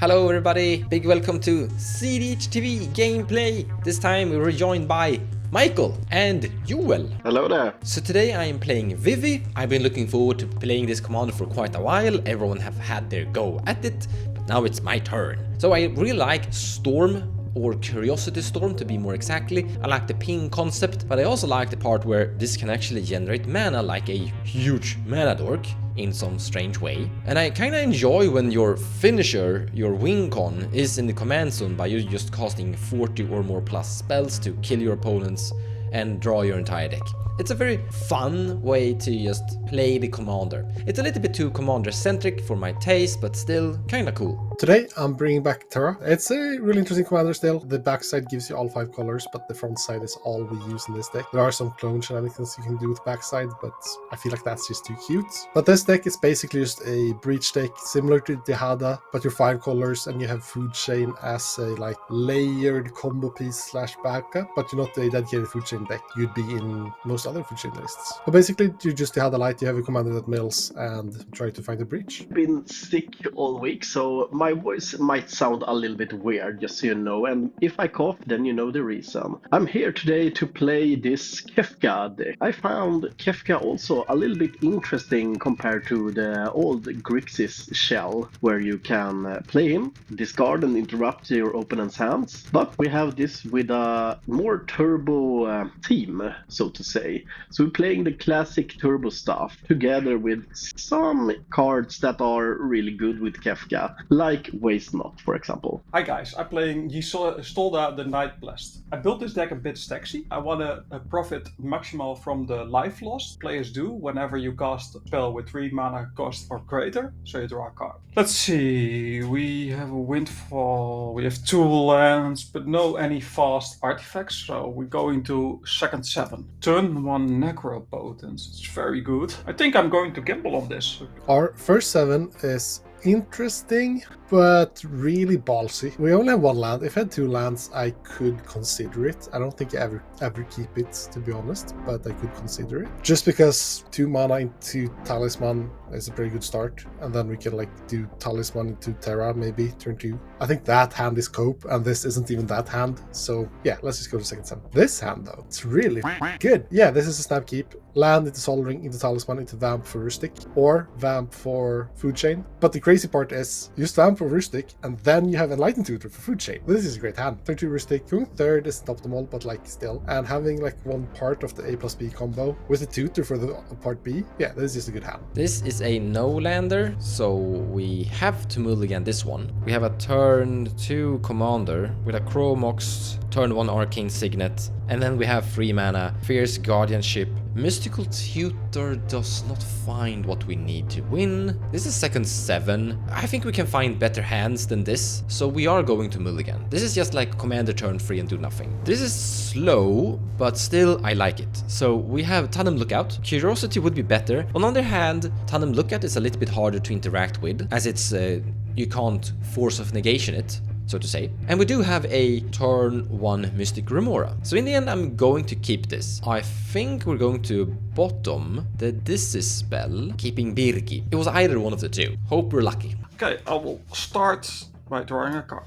Hello everybody, big welcome to cEDH TV gameplay. This time we were joined by Michael and Joel. Hello there. So today I am playing Vivi. I've been looking forward to playing this commander for quite a while. Everyone have had their go at it, but now it's my turn. So I really like Storm, or Curiosity Storm to be more exactly. I like the ping concept, but I also like the part where this can actually generate mana like a huge mana dork in some strange way. And I kinda enjoy when your finisher, your win con, is in the command zone by you just casting 40 or more plus spells to kill your opponents and draw your entire deck. It's a very fun way to just play the commander. It's a little bit too commander-centric for my taste, but still kinda cool. Today I'm bringing back Terra. It's a really interesting commander still. The backside gives you all 5 colors, but the front side is all we use in this deck. There are some clone shenanigans you can do with backside, but I feel like that's just too cute. But this deck is basically just a breach deck similar to Dehada, but you're 5 colors and you have food chain as a like layered combo piece / backup, but you're not a dedicated food chain deck. You'd be in most other food chain lists. But basically you just Dehada light, you have a commander that mills and try to find a breach. Been sick all week, so my voice might sound a little bit weird, just so you know, and if I cough, then you know the reason. I'm here today to play this Kefka deck. I found Kefka also a little bit interesting compared to the old Grixis shell, where you can play him, discard and interrupt your opponent's hands, but we have this with a more turbo team, so to say. So we're playing the classic turbo stuff together with some cards that are really good with Kefka, like Waste Not, for example. Hi guys, I'm playing Stolda the Night Blessed. I built this deck a bit stacksy. I want to profit maximal from the life loss players do whenever you cast a spell with 3 mana cost or greater, so you draw a card. Let's see, we have a Windfall, we have 2 lands, but no any fast artifacts, so we go into second 7. Turn 1 Necropotence, it's very good. I think I'm going to gamble on this. Our first 7 is interesting, but really ballsy. We only have 1 land. If I had 2 lands, I could consider it. I don't think I ever keep it, to be honest, but I could consider it. Just because 2 mana into Talisman is a pretty good start, and then we can like do Talisman into Terra, maybe turn 2. I think that hand is cope, and this isn't even that hand, so yeah, let's just go to second 7. This hand though, it's really good. Yeah, this is a snap keep. Land into Sol Ring, into Talisman, into Vamp for Rustic, or Vamp for Food Chain. But the crazy part is, use Vamp for Rustic, and then you have Enlightened Tutor for Food Chain. This is a great hand. Turn 2 Rustic, going 3rd isn't optimal, but like still. And having like 1 part of the A+B combo with a Tutor for the part B, yeah, this is just a good hand. This is a no-lander, so we have to Mulligan this one. We have a turn 2 commander with a Chromox, turn 1 Arcane Signet, and then we have 3 mana, Fierce Guardianship. Mystical Tutor does not find what we need to win. This is second 7. I think we can find better hands than this, so we are going to Mulligan. This is just like commander turn 3 and do nothing. This is slow, but still I like it. So we have Tandem Lookout. Curiosity would be better. On the other hand, Tandem Lookout is a little bit harder to interact with, as it's you can't force of negation it, so to say. And we do have a turn 1 Mystic Remora. So in the end, I'm going to keep this. I think we're going to bottom the Disease spell, keeping Birgi. It was either one of the 2. Hope we're lucky. Okay, I will start by drawing a card.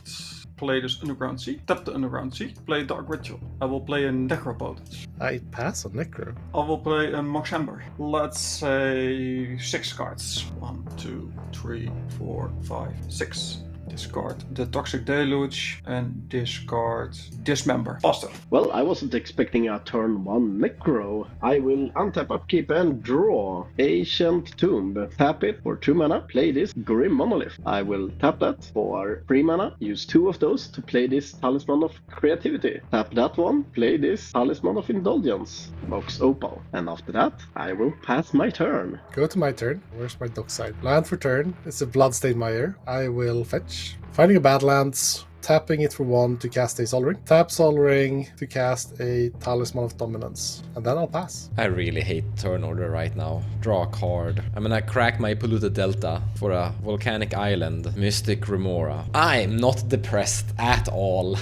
Play this Underground Sea, tap the Underground Sea, play Dark Ritual. I will play a Necropotence. I pass on Necro. I will play a Moxember. Let's say 6 cards. 1, 2, 3, 4, 5, 6. Discard the Toxic Deluge and discard Dismember. Faster. Well, I wasn't expecting a turn 1 Necro. I will untap, upkeep, and draw Ancient Tomb. Tap it for 2 mana, play this Grim Monolith. I will tap that for 3 mana, use 2 of those to play this Talisman of Creativity. Tap that one, play this Talisman of Indulgence, Mox Opal. And after that, I will pass my turn. Go to my turn. Where's my dockside? Land for turn. It's a Bloodstained Mire. I will fetch. Finding a Badlands. tapping it for 1 to cast a Sol Ring, tap Sol Ring to cast a Talisman of Dominance, and then I'll pass. I really hate turn order right now. Draw a card. I'm gonna crack my Polluted Delta for a Volcanic Island, Mystic Remora. I'm not depressed at all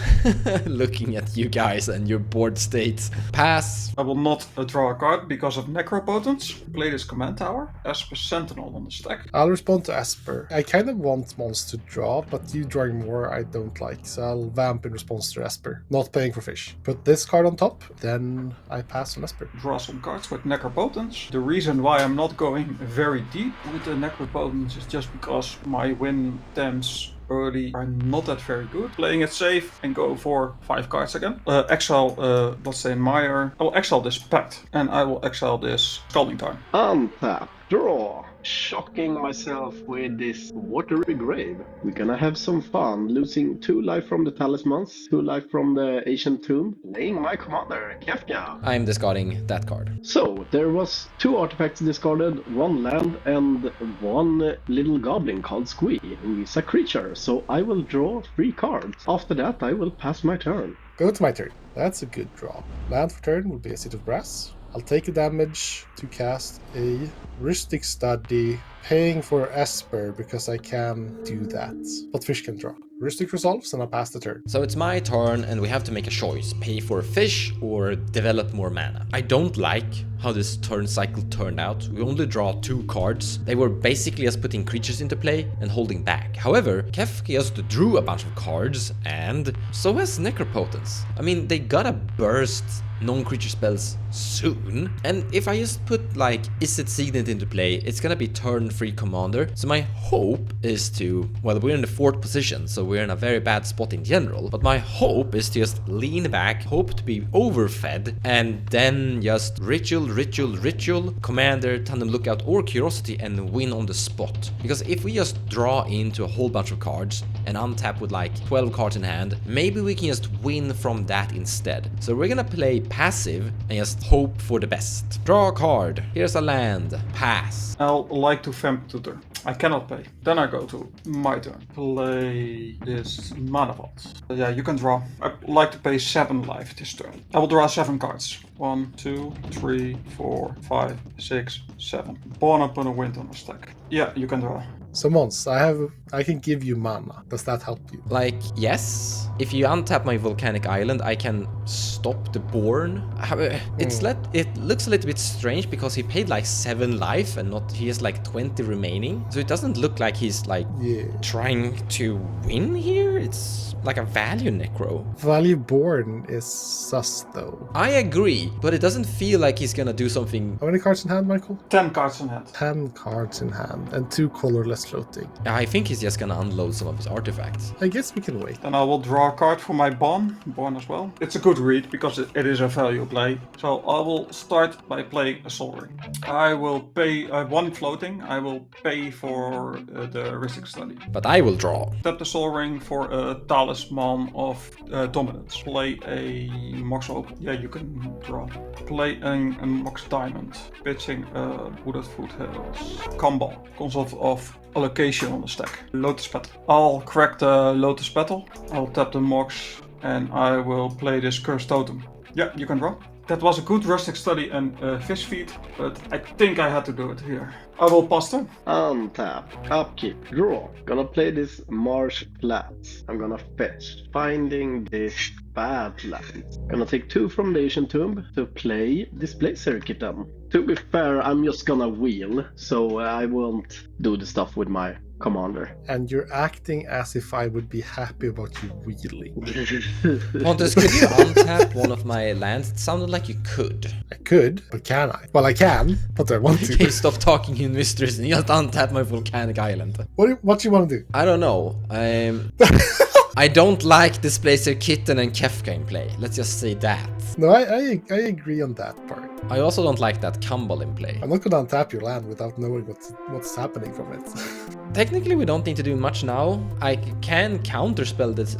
looking at you guys and your board states. Pass. I will not draw a card because of Necropotence. Play this command tower. Esper Sentinel on the stack. I'll respond to Esper. I kind of want monster to draw, but you drawing more I don't like, so I'll vamp in response to Esper. Not paying for fish. Put this card on top, then I pass on Esper. Draw some cards with Necropotence. The reason why I'm not going very deep with the Necropotence is just because my win attempts early are not that very good. Playing it safe and go for 5 cards again. Exile, let's say Meyer. I will exile this Pact and I will exile this Scalding Tarn. Untap, draw. Shocking myself with this watery grave. We're gonna have some fun, losing 2 life from the talismans, 2 life from the ancient tomb, playing my commander, Kefka. I'm discarding that card. So, there was 2 artifacts discarded, 1 land and 1 little goblin called Squee, who is a creature, so I will draw 3 cards. After that, I will pass my turn. Go to my turn. That's a good draw. Land for turn will be a Seat of Brass. I'll take a damage to cast a Rhetorik Study, paying for Esper because I can do that. But fish can draw. Rhetorik resolves and I'll pass the turn. So it's my turn and we have to make a choice. Pay for fish or develop more mana. I don't like how this turn cycle turned out. We only draw 2 cards. They were basically just putting creatures into play and holding back. However, Kefka just drew a bunch of cards and so has Necropotence. I mean, they gotta burst non-creature spells soon. And if I just put like Izzet Signet into play, it's gonna be turn 3 commander. So my hope is to, well, we're in the 4th position, so we're in a very bad spot in general. But my hope is to just lean back, hope to be overfed, and then just ritual, commander, tandem lookout, or curiosity and win on the spot. Because if we just draw into a whole bunch of cards and untap with like 12 cards in hand, maybe we can just win from that instead. So we're gonna play passive and just hope for the best. Draw a card. Here's a land. Pass. I'll like to Vamp Tutor. I cannot pay. Then I go to my turn. Play this Mana Vault. Yeah, you can draw. I like to pay 7 life this turn. I will draw 7 cards. 1, 2, 3, 4, 5, 6, 7. Born upon a wind on a stack. Yeah, you can draw. So Mons, I can give you mana. Does that help you? Like, yes. If you untap my Volcanic Island, I can stop the Born. It looks a little bit strange because he paid like 7 life and he has like 20 remaining. So it doesn't look like he's like trying to win here. It's like a value necro. Value Born is sus though. I agree, but it doesn't feel like he's gonna do something. How many cards in hand, Michael? 10 cards in hand. 10 cards in hand and 2 colorless floating. I think he's just gonna unload some of his artifacts. I guess we can wait. Then I will draw a card for my Born as well. It's a good read because it is a value play. So I will start by playing a Sol Ring. I will pay 1 floating. I will pay for the Rhetorik Study. But I will draw. Tap the Sol Ring for a Talisman of Dominance. Play a Mox Opal. Yeah, you can draw. Play a Mox Diamond. Pitching a Wooded Foothills. Combo. Consult of Allocation on the stack. Lotus Petal. I'll crack the Lotus Petal. I'll tap the Mox and I will play this Cursed Totem. Yeah, you can draw. That was a good Rhetorik Study and Fish Feed, but I think I had to do it here. I will pass turn. Untap, upkeep, draw. Gonna play this Marsh Flats. I'm gonna fetch, finding this bad land. Gonna take 2 from the Ancient Tomb to play Display Circuit then. To be fair, I'm just gonna wheel, so I won't do the stuff with my commander. And you're acting as if I would be happy about you wheeling. Pontus, could you untap one of my lands? It sounded like you could. I could, but can I? Well, I can, but I want Can to. you stop talking in mysteries and just untap my Volcanic Island? What do you want to do? I don't know. I don't like Displacer Kitten and Kefka in play. Let's just say that. No, I agree on that part. I also don't like that Campbell in play. I'm not gonna untap your land without knowing what's happening from it. Technically, we don't need to do much now. I can counterspell this.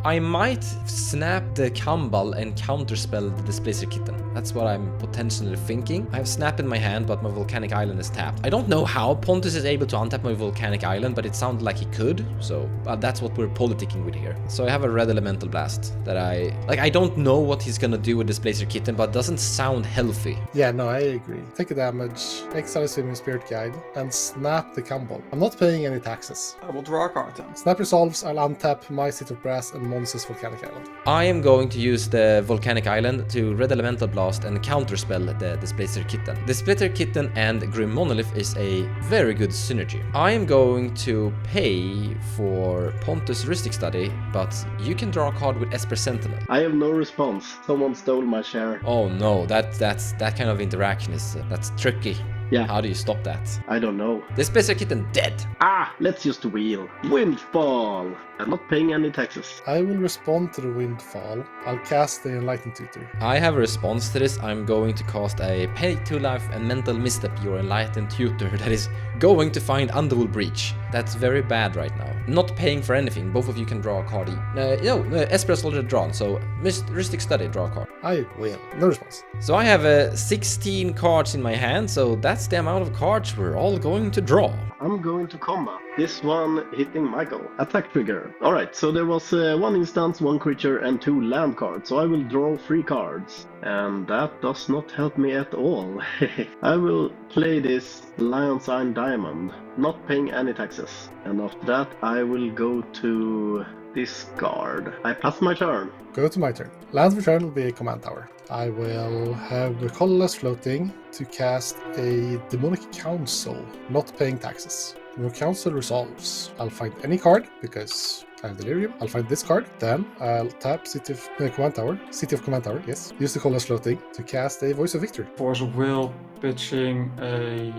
I might snap the Campbell and counterspell the Displacer Kitten. That's what I'm potentially thinking. I have Snap in my hand, but my Volcanic Island is tapped. I don't know how Pontus is able to untap my Volcanic Island, but it sounded like he could. So that's what we're politicking with here. So I have a red Elemental Blast that I don't know what he's gonna do with Displacer Kitten, but it doesn't sound healthy. Yeah, no, I agree. Take a damage, exile a Swimming Spirit Guide, and snap the Campbell. I'm not paying any taxes. I will draw a card then. Snap resolves, I'll untap my Seat of Brass and Mons' Volcanic Island. I am going to use the Volcanic Island to red Elemental Blast and counterspell the Displacer Kitten. Displacer Kitten and Grim Monolith is a very good synergy. I am going to pay for Pontus Heuristic Study, but you can draw a card with Esper Sentinel. I have no response. Someone stole my share. Oh no, that kind of interaction is that's tricky. Yeah. How do you stop that? I don't know. Displacer Kitten dead. Let's use the wheel. Windfall. I'm not paying any taxes. I will respond to the Windfall. I'll cast the Enlightened Tutor. I have a response to this. I'm going to cast a Pay 2 life and Mental Misstep your Enlightened Tutor that is going to find Underworld Breach. That's very bad right now. Not paying for anything. Both of you can draw a card. Esper is already drawn, so Heuristic Study, draw a card. I will. No response. So I have 16 cards in my hand, so that's the amount of cards we're all going to draw. I'm going to comma. This one hitting Michael. Attack trigger. Alright, so there was one instance, one creature, and 2 land cards. So I will draw 3 cards. And that does not help me at all. I will play this Lion's Eye Diamond, not paying any taxes. And after that, I will go to discard. I pass my turn. Go to my turn. Land's return will be a command tower. I will have a colorless floating to cast a Demonic Council, not paying taxes. Demonic Council resolves. I'll find any card because I have Delirium. I'll find this card. Then I'll tap City of Command Tower. City of Command Tower, yes. Use the colorless floating to cast a Voice of Victory. Force of Will, pitching a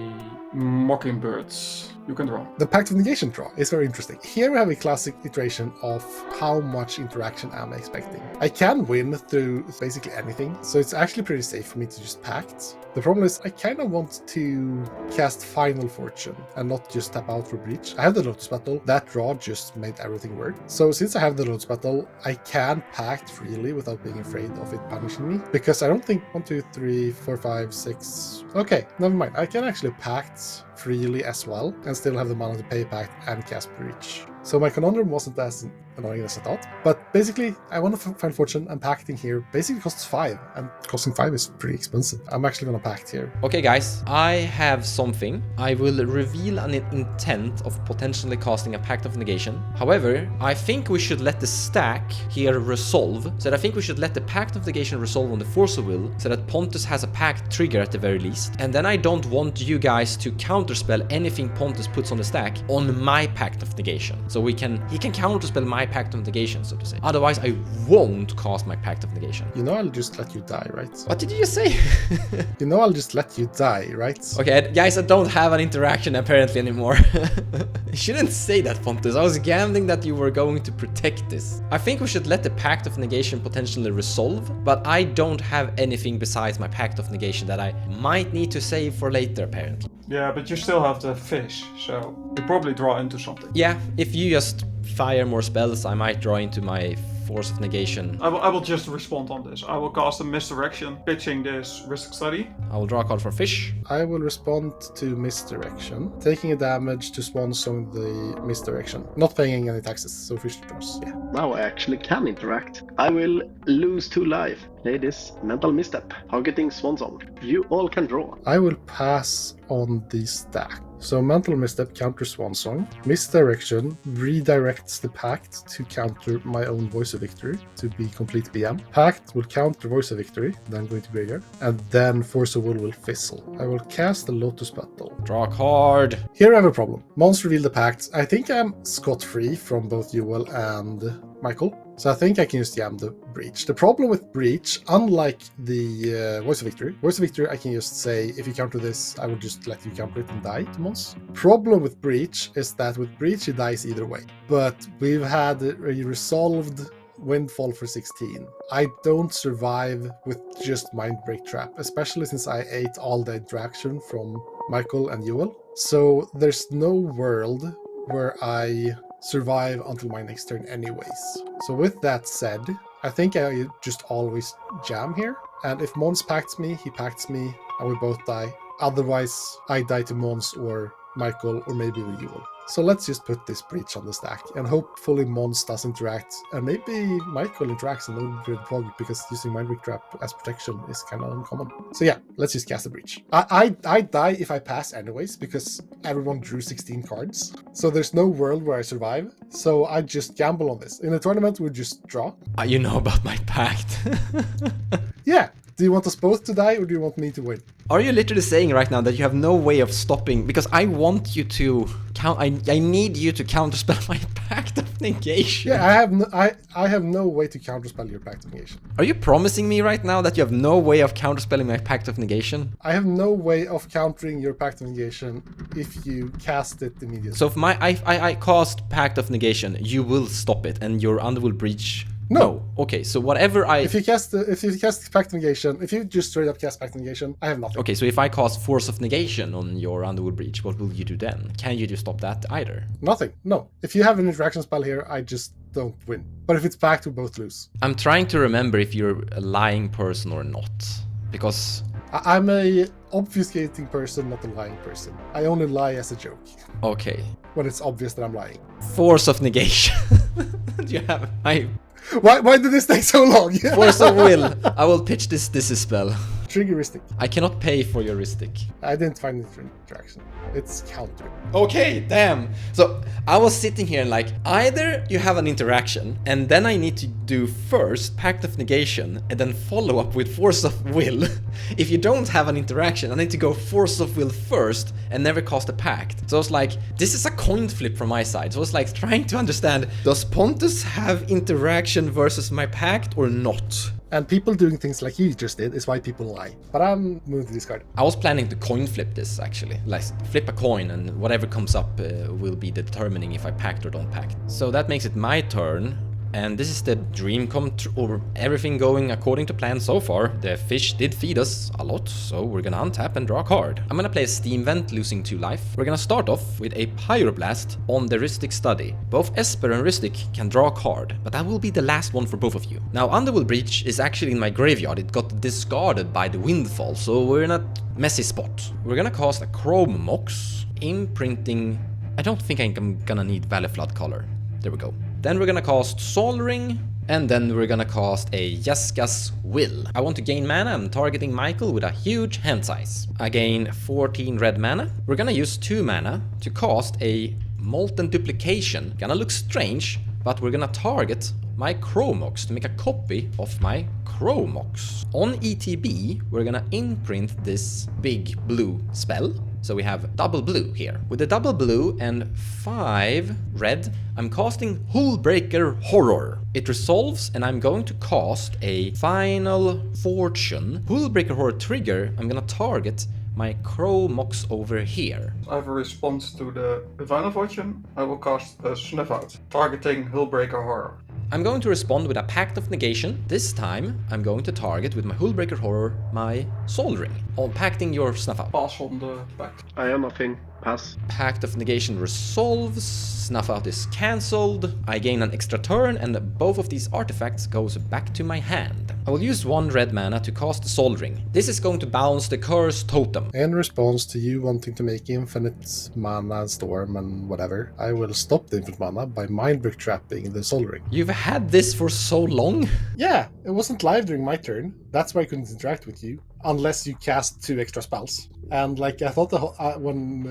Mockingbirds. You can draw. The Pact of Negation draw is very interesting. Here we have a classic iteration of how much interaction am I expecting. I can win through basically anything, so it's actually pretty safe for me to just Pact. The problem is I kind of want to cast Final Fortune and not just tap out for Breach. I have the Lotus Battle. That draw just made everything work. So since I have the Lotus Battle, I can Pact freely without being afraid of it punishing me. Because I don't think 1, 2, 3, 4, 5, 6... Okay, never mind. I can actually Pact freely as well and still have the mana to pay Pact and cast Breach. So my conundrum wasn't as annoying as I thought. But basically, I want to find Fortune, and Pacting here basically costs 5. And costing 5 is pretty expensive. I'm actually going to Pact here. Okay guys, I have something. I will reveal an intent of potentially casting a Pact of Negation. However, I think we should let the stack here resolve. So I think we should let the Pact of Negation resolve on the Force of Will, so that Pontus has a Pact trigger at the very least. And then I don't want you guys to counterspell anything Pontus puts on the stack on my Pact of Negation. So he can counterspell my Pact of Negation, so to say. Otherwise, I won't cast my Pact of Negation. You know I'll just let you die, right? What did you just say? You know I'll just let you die, right? Okay, guys, I don't have an interaction apparently anymore. You shouldn't say that, Pontus. I was gambling that you were going to protect this. I think we should let the Pact of Negation potentially resolve, but I don't have anything besides my Pact of Negation that I might need to save for later, apparently. Yeah, but you still have the fish, so you probably draw into something. Yeah, if you just fire more spells, I might draw into my Force of Negation. I will just respond on this. I will cast a Misdirection, pitching this Heuristic Study. I will draw a card for Fish. I will respond to Misdirection, taking a damage to Swan Song the Misdirection. Not paying any taxes, so Fish draws. Yeah. Now I actually can interact. I will lose 2 life. Play this Mental Misstep, targeting Swansong. You all can draw. I will pass on the stack. So Mental Misstep counters Swansong. Misdirection redirects the Pact to counter my own Voice of Victory to be complete BM. Pact will counter Voice of Victory, then going to Graveyard, and then Force of Will fizzle. I will cast the Lotus Battle. Draw a card. Here I have a problem. Mons reveal the Pact. I think I'm scot-free from both Joel and Michael. So I think I can just jam the Breach. The problem with Breach, unlike the Voice of Victory I can just say, if you counter this, I will just let you counter it and die to Mons. Problem with Breach is that with Breach he dies either way. But we've had a resolved Windfall for 16. I don't survive with just Mindbreak Trap, especially since I ate all the interaction from Michael and Joel. So there's no world where I survive until my next turn anyways. So with that said, I think I just always jam here. And if Mons pacts me, he pacts me, and we both die. Otherwise, I die to Mons or Michael or maybe Joel. So let's just put this breach on the stack, and hopefully Mons does interact, and maybe Michael interacts and no Dread Fog, because using Mindbreak Trap as protection is kind of uncommon. So yeah, let's just cast a breach. I die if I pass anyways, because everyone drew 16 cards. So there's no world where I survive, so I just gamble on this. In a tournament, we just draw. You know about my pact. Yeah. Do you want us both to die, or do you want me to win? Are you literally saying right now that you have no way of stopping? Because I want you to count. I need you to counterspell my Pact of Negation. Yeah, I have no way to counterspell your Pact of Negation. Are you promising me right now that you have no way of counterspelling my Pact of Negation? I have no way of countering your Pact of Negation if you cast it immediately. So if I cast Pact of Negation, you will stop it, and your Underworld Breach. No. Okay, so whatever If you cast Pact of Negation, if you just straight up cast Pact of Negation, I have nothing. Okay, so if I cast Force of Negation on your Underworld Breach, what will you do then? Can you just stop that either? Nothing. No. If you have an interaction spell here, I just don't win. But if it's Pact, we both lose. I'm trying to remember if you're a lying person or not. Because... I'm a obfuscating person, not a lying person. I only lie as a joke. Okay. When it's obvious that I'm lying. Force of Negation. Do you have... Why did this take so long? Force of Will. I will pitch this spell. Triggeristic. I cannot pay for your Ristic. I didn't find it for interaction. It's counter. Okay, damn. So I was sitting here and like, either you have an interaction, and then I need to do first Pact of Negation, and then follow up with Force of Will. If you don't have an interaction, I need to go Force of Will first, and never cast a Pact. So it's like, this is a coin flip from my side. So it's like trying to understand, does Pontus have interaction versus my Pact or not? And people doing things like you just did is why people lie. But I'm moving to discard. I was planning to coin flip this actually. Like flip a coin and whatever comes up will be determining if I pact or don't pact. So that makes it my turn. And this is the dream come true, or everything going according to plan so far. The fish did feed us a lot, so we're gonna untap and draw a card. I'm gonna play a Steam Vent, losing 2 life. We're gonna start off with a Pyroblast on the Rhystic Study. Both Esper and Rhystic can draw a card, but that will be the last one for both of you. Now, Underworld Breach is actually in my graveyard. It got discarded by the Windfall, so we're in a messy spot. We're gonna cast a Chrome Mox, imprinting... I don't think I'm gonna need Valley Flood color. There we go. Then we're gonna cast Sol Ring, and then we're gonna cast a Jeska's Will. I want to gain mana. I'm targeting Michael with a huge hand size. I gain 14 red mana. We're gonna use 2 mana to cast a Molten Duplication. Gonna look strange, but we're gonna target my Chromox to make a copy of my Chromox. On ETB, we're gonna imprint this big blue spell. So we have double blue here. With the double blue and 5 red, I'm casting Hullbreaker Horror. It resolves, and I'm going to cast a Final Fortune. Hullbreaker Horror trigger, I'm gonna target my Chromox over here. I have a response to the Final Fortune. I will cast a Snuff Out, targeting Hullbreaker Horror. I'm going to respond with a Pact of Negation. This time, I'm going to target with my Hullbreaker Horror my Sol Ring. On pacting your Snuff Out. Pass on the pact. I have nothing. Pass. Pact of Negation resolves, Snuff Out is cancelled, I gain an extra turn, and both of these artifacts goes back to my hand. I will use 1 red mana to cast the Sol Ring. This is going to bounce the Curse Totem. In response to you wanting to make infinite mana and storm and whatever, I will stop the infinite mana by Mindbreak Trapping the Sol Ring. You've had this for so long? Yeah, it wasn't live during my turn. That's why I couldn't interact with you. Unless you cast 2 extra spells. And like I thought when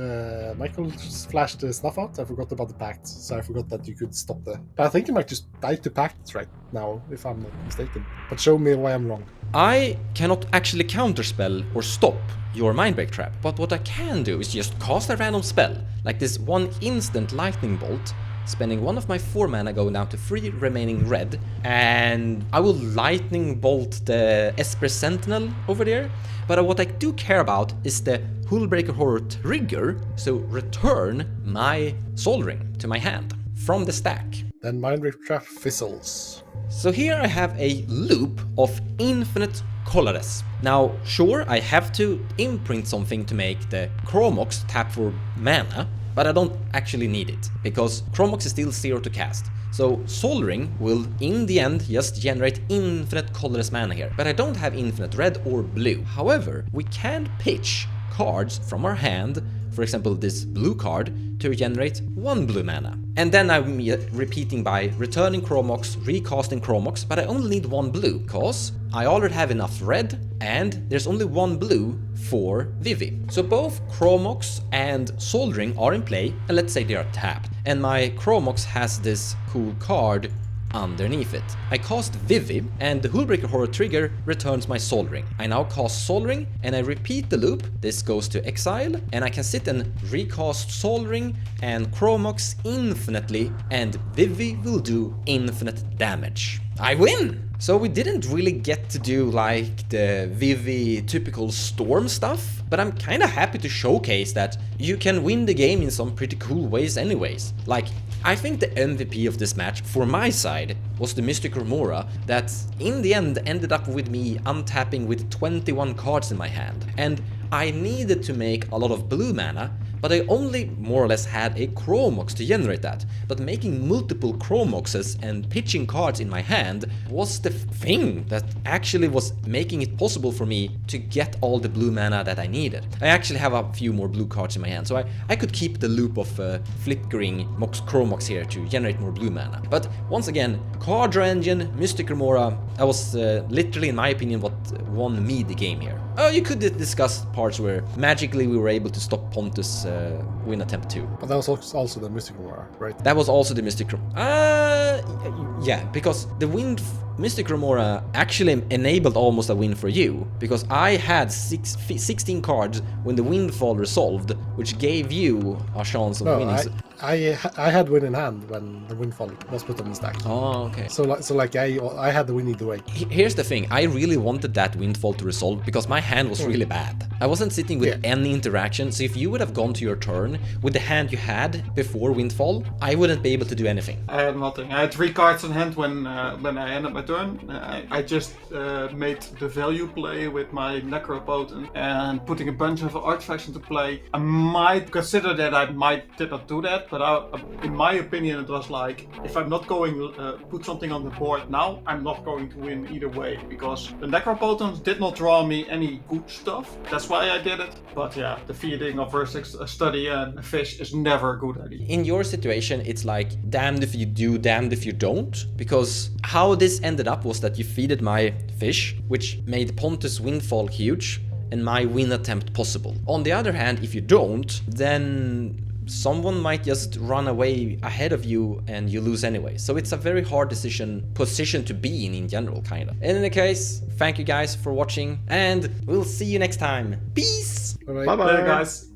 Michael flashed the Snuff Out, I forgot about the pact. So I forgot that you could stop the... But I think you might just die to pacts right now, if I'm not mistaken. But show me why I'm wrong. I cannot actually counterspell or stop your Mindbreak Trap. But what I can do is just cast a random spell. Like this 1 instant Lightning Bolt. Spending 1 of my 4 mana, going down to 3 remaining red, and I will Lightning Bolt the Esper Sentinel over there. But what I do care about is the Hullbreaker Horror trigger, so return my Sol Ring to my hand from the stack. Then Mind Rip Trap fizzles. So here I have a loop of infinite colorless. Now, sure, I have to imprint something to make the Chromox tap for mana, but I don't actually need it, because Chromox is still 0 to cast. So Soldering will, in the end, just generate infinite colorless mana here. But I don't have infinite red or blue. However, we can pitch cards from our hand, for example this blue card, to generate 1 blue mana. And then I'm repeating by returning Chromox, recasting Chromox, but I only need 1 blue, because I already have enough red, and there's only 1 blue for Vivi. So both Chromox and Soldering are in play, and let's say they are tapped. And my Chromox has this cool card underneath it. I cast Vivi, and the Hullbreaker Horror trigger returns my Soldering. I now cast Soldering, and I repeat the loop. This goes to exile, and I can sit and recast Soldering and Chromox infinitely, and Vivi will do infinite damage. I win! So we didn't really get to do like the Vivi typical storm stuff, but I'm kinda happy to showcase that you can win the game in some pretty cool ways anyways. Like, I think the MVP of this match, for my side, was the Mystic Remora that in the end ended up with me untapping with 21 cards in my hand. And I needed to make a lot of blue mana, but I only more or less had a Chromox to generate that. But making multiple Chromoxes and pitching cards in my hand was the thing that actually was making it possible for me to get all the blue mana that I needed. I actually have a few more blue cards in my hand, so I could keep the loop of flickering Chromox here to generate more blue mana. But once again, card draw engine, Mystic Remora, that was literally, in my opinion, what won me the game here. Oh, you could discuss parts where magically we were able to stop Pontus win attempt 2. But that was also the Mystic Remora, right? That was also the Mystic yeah, because the Mystic Remora actually enabled almost a win for you, because I had 16 cards when the Windfall resolved, which gave you a chance of winning. I had win in hand when the Windfall was put on the stack. Oh, okay. So I had the win either way. Here's the thing, I really wanted that Windfall to resolve because my hand was really bad. I wasn't sitting with any interaction, so if you would have gone to your turn with the hand you had before Windfall, I wouldn't be able to do anything. I had nothing. I had 3 cards in hand when I ended my turn. I just made the value play with my Necropotent and putting a bunch of artifacts into play. I might consider that I did not do that, but in my opinion it was like, if I'm not going to put something on the board now, I'm not going to win either way, because the Necropotent did not draw me any good stuff. That's why I did it. But yeah, defeating a Vertex, a Study, and a Fish is never a good idea. In your situation, it's like damned if you do, damned if you don't, because how this ended up was that you feeded my Fish, which made Pontus Windfall huge and my win attempt possible. On the other hand, if you don't, then someone might just run away ahead of you and you lose anyway. So it's a very hard position to be in general, kind of. In any case, thank you guys for watching, and we'll see you next time. Peace! Bye-bye. Bye-bye. Guys.